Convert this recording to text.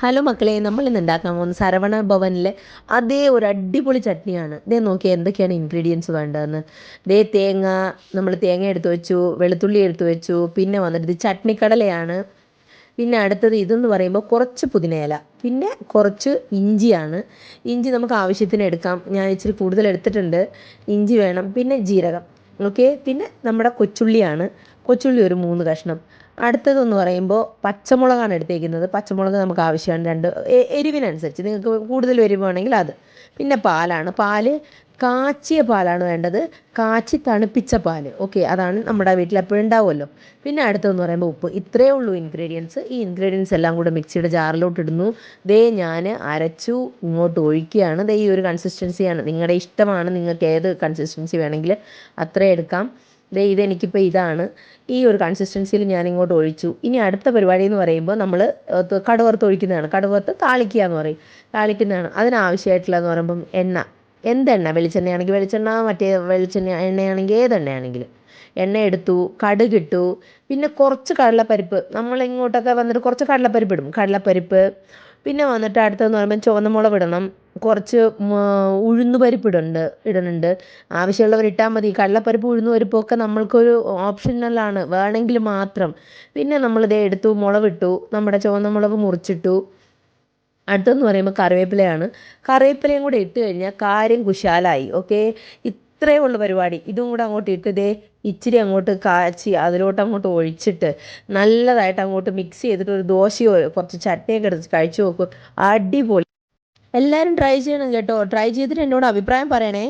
Hello മക്കളെ, നമ്മൾ ഇന്ന് ഉണ്ടാക്കാൻ പോകുന്നത് സരവണ ഭവനിലെ അതേ ഒരു അടിപൊളി ചട്നിയാണ്. ഇതേ നോക്കി എന്തൊക്കെയാണ് ഇൻഗ്രീഡിയൻസ് വേണ്ടതെന്ന്. ദേ തേങ്ങ, നമ്മൾ തേങ്ങ എടുത്തു വെച്ചു, വെളുത്തുള്ളി എടുത്തു വെച്ചു, പിന്നെ വന്നിട്ട് ഇത് ചട്നിക്കടലയാണ്. പിന്നെ അടുത്തത് ഇതെന്ന് പറയുമ്പോൾ കുറച്ച് പുതിനയില, പിന്നെ കുറച്ച് ഇഞ്ചിയാണ്. ഇഞ്ചി നമുക്ക് ആവശ്യത്തിന് എടുക്കാം, ഞാൻ ഇച്ചിരി കൂടുതൽ എടുത്തിട്ടുണ്ട്. ഇഞ്ചി വേണം, പിന്നെ ജീരകം, ഓക്കെ. പിന്നെ നമ്മുടെ കൊച്ചുള്ളിയാണ്, കൊച്ചുള്ളി ഒരു 3 കഷ്ണം. അടുത്തതെന്ന് പറയുമ്പോൾ പച്ചമുളകാണ് എടുത്തേക്കുന്നത്. പച്ചമുളക് നമുക്ക് ആവശ്യമാണ് 2, എരിവിനനുസരിച്ച് നിങ്ങൾക്ക് കൂടുതൽ എരിവ് വേണമെങ്കിൽ അത്. പിന്നെ പാലാണ്, പാല് കാച്ചിയ പാലാണ് വേണ്ടത്, കാച്ചി തണുപ്പിച്ച പാല്, ഓക്കെ. അതാണ് നമ്മുടെ വീട്ടിൽ എപ്പോഴും ഉണ്ടാവുമല്ലോ. പിന്നെ അടുത്തതെന്ന് പറയുമ്പോൾ ഉപ്പ്. ഇത്രയേ ഉള്ളൂ ഇൻഗ്രീഡിയൻസ്. ഈ ഇൻഗ്രീഡിയൻസ് എല്ലാം കൂടെ മിക്സിയുടെ ജാറിലോട്ട് ഇടുന്നു. ദേ ഞാൻ അരച്ചു ഇങ്ങോട്ട് ഒഴിക്കുകയാണ്. ദേ ഈ ഒരു കൺസിസ്റ്റൻസിയാണ്, നിങ്ങളുടെ ഇഷ്ടമാണ്, നിങ്ങൾക്ക് ഏത് കൺസിസ്റ്റൻസി വേണമെങ്കിൽ അത്രയും എടുക്കാം. ദേ ഇതെനിക്കിപ്പോൾ ഇതാണ്, ഈ ഒരു കൺസിസ്റ്റൻസിയിൽ ഞാൻ ഇങ്ങോട്ട് ഒഴിച്ചു. ഇനി അടുത്ത പരിപാടി എന്ന് പറയുമ്പോൾ നമ്മൾ കടുവറുത്ത് ഒഴിക്കുന്നതാണ്. കടുവറുത്ത് താളിക്കുക എന്ന് പറയും, താളിക്കുന്നതാണ്. അതിനാവശ്യമായിട്ടുള്ളതെന്ന് പറയുമ്പം എണ്ണ, എന്തെണ്ണ, വെളിച്ചെണ്ണയാണെങ്കിൽ വെളിച്ചെണ്ണ, മറ്റേ വെളിച്ചെണ്ണ എണ്ണയാണെങ്കിൽ ഏതെണ്ണയാണെങ്കിലും. എണ്ണ എടുത്തു, കടുകിട്ടു, പിന്നെ കുറച്ച് കടലപ്പരിപ്പ്, നമ്മൾ ഇങ്ങോട്ടൊക്കെ വന്നിട്ട് കുറച്ച് കടലപ്പരിപ്പ് ഇടും, കടലപ്പരിപ്പ്. പിന്നെ വന്നിട്ട് അടുത്തതെന്ന് പറയുമ്പോൾ ചുവന്ന മുളക് ഇടണം, കുറച്ച് ഉഴുന്ന് പരിപ്പ് ഇടുന്നുണ്ട്. ആവശ്യമുള്ളവർ ഇട്ടാൽ മതി. കടലപ്പരിപ്പ് ഉഴുന്ന് പരിപ്പും ഒക്കെ നമ്മൾക്കൊരു ഓപ്ഷണലാണ്, വേണമെങ്കിൽ മാത്രം. പിന്നെ നമ്മളിതേ എടുത്തു, മുളകിട്ടു, നമ്മുടെ ചുവന്ന മുളക് മുറിച്ചിട്ടു. അടുത്തെന്ന് പറയുമ്പോൾ കറിവേപ്പിലയാണ്. കറിവേപ്പിലയും കൂടെ ഇട്ട് കഴിഞ്ഞാൽ കാര്യം കുശാലായി, ഓക്കെ. ഇത്രയേ ഉള്ളൂ പരിപാടി. ഇതും കൂടെ അങ്ങോട്ട് ഇട്ട് ദേ ഇച്ചിരി അങ്ങോട്ട് കാച്ചി അതിലോട്ട് അങ്ങോട്ട് ഒഴിച്ചിട്ട് നല്ലതായിട്ട് അങ്ങോട്ട് മിക്സ് ചെയ്തിട്ട് ഒരു ദോശയോ കുറച്ച് ചട്നിയൊക്കെ എടുത്ത് കഴിച്ചു നോക്കും. അടിപൊളി. എല്ലാവരും ട്രൈ ചെയ്യണം കേട്ടോ. ട്രൈ ചെയ്തിട്ട് എന്നോട് അഭിപ്രായം പറയണേ.